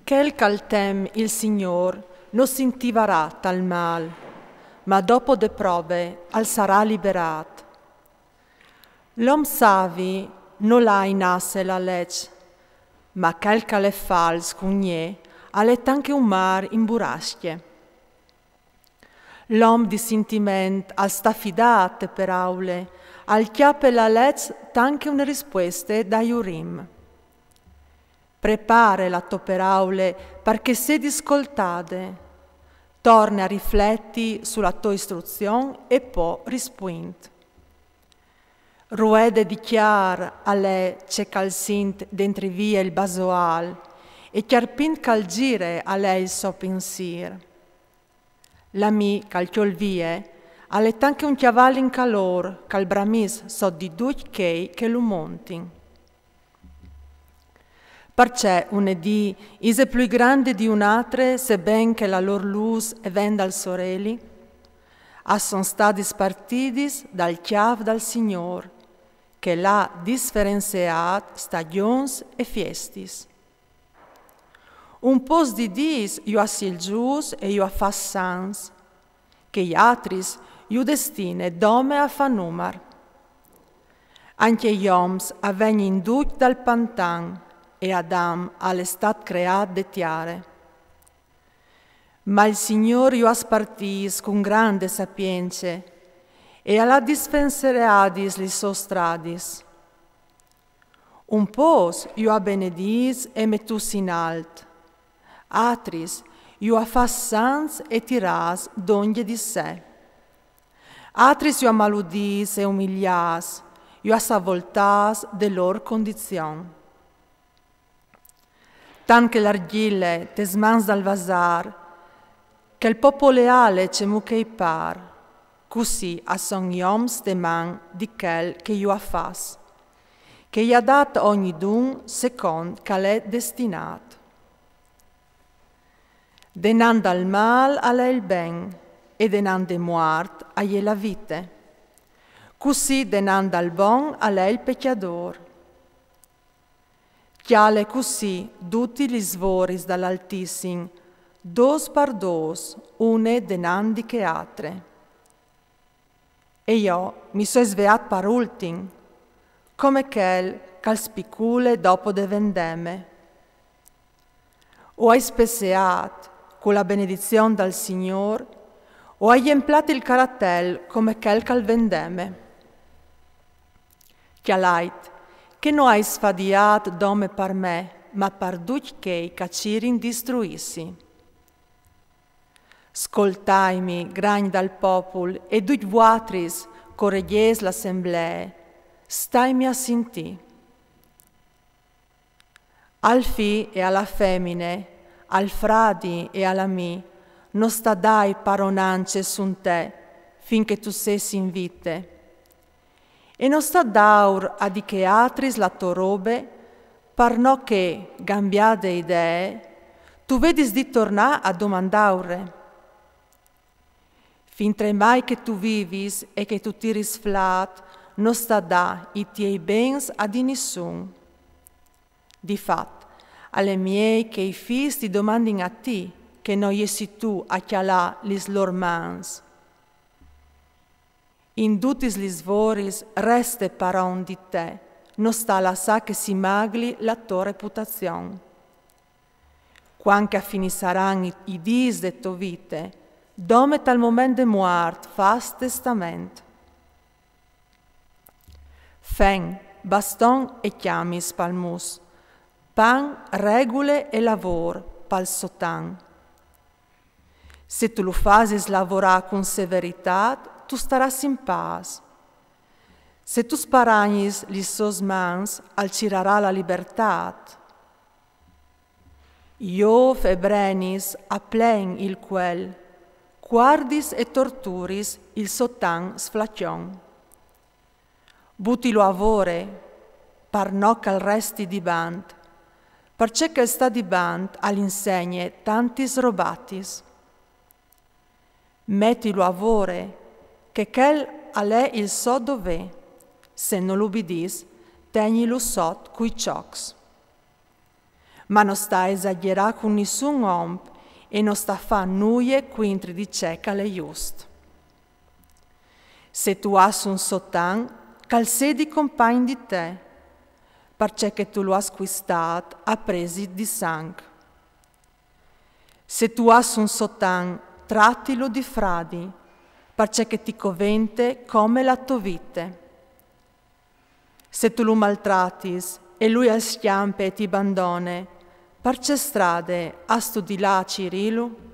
Quel caltem il Signor non s'intivarà tal mal, ma dopo de prove al sarà liberat. L'om savi non l'ha in asse la legge, ma quel che fals cugnè alle anche un mar in burasche. L'om di sentiment al sta fidate per aule, al chiappe la legge tanche una risposta da Urim. Prepare la to per aule perché se discoltade, torna a rifletti sulla tua istruzione e poi rispuint. Ruede dichiar a lei c'è calcint dentro via il basoal e chiarpint cal gire a lei il so pensier. L'ami cal chiol vie alle tanche un chiavallo in calor cal bramis so di due che lo montin. Perché un'edì is più grande di un'altra, sebben che la lor luz e ven dal sorelli, a son stati spartidis dal chiav dal Signor, che l'ha differenziat stagions e fiestis. Un pos di dis io a silgius e io a fas sans, che gli atris io destine dome a fa numar. Anche gli oms avvegni induc dal pantan, e Adam all'estat creat de tiare. Ma il Signore io aspartis con grande sapienze e alla dispensereadis li sostradis. Un pos io a benedis e metus in alt, atris io a fas sans e tiras d'ogni di sé. Atris io a maludis e umilias, io a savoltas de lor condizion. Tan che l'argille te smans dal vasar, che il popoleale ce muchei par, così a son ioms de man di quel che io a fas, che gli ha dat ogni dun second che l'è destinat. Denan dal mal a lei il ben, e denan de muart a je la vite, così denan dal bon a lei il pecchiador. Chiale così tutti gli svoris dall'Altissim, dos par dos, une denandi che altre. E io mi so sveat par ultim, come quel cal spicule dopo de vendeme. O hai spesseat con la benedizione dal Signor, o hai emplat il carattel come quel cal vendeme. Chialait, che non hai sfadiat dome par me, ma par duc che cacirin distruissi. Scoltaimi, gragn dal popol, e duc vuatris, correghies l'assemblée, staimi a sentì. Al fi e alla femmine, al fradi e alla mi, non sta dai paronance sun te, finché tu sessi in vite. E non sta d'aur a di che atris la to robe, par no che, gambiade idee, tu vedis di tornà a domandaure. Fintre mai che tu vivis e che tu tiris flat, non sta da i tiei bens a di nessun. Difat, alle miei che i fis ti domandin a ti, che non jessi tu a chialà lis lor mans. In tutti gli svoris reste paron di te, non sta la sa che si magli la tua reputazione. Quanche a fini saran i dis de to vite, dome tal moment de muart fas testament. Fen, baston e chiamis palmus, pan, regule e lavor, pal sotan. Se tu lo fasis lavorà con severitat, tu staras in paz. Se tu sparagnis li sos mans, al cirarà la libertat. Iov e brenis a plen il quel, guardis e torturis il sotan sflacion. Butilo avore, par no cal resti di band, perché che sta di band all'insegne tantis robatis. Mettilo avore, che quel a lei il so dov'è, se non l'ubidis, tegni lo sot cui ciocs. ma non sta a esagerare con nessun uomo e non sta a fare nulla quintri di ciò che è giusto. Se tu hai un sotan, calzedi compagni di te, perché tu lo hai acquistato a presi di sangue. Se tu hai un sotan, trattilo di fradi, perché ti covente come la tua vita. Se tu lo maltrattis e lui al schiampe e ti abbandone, per c'è strade a studilà Cirilu?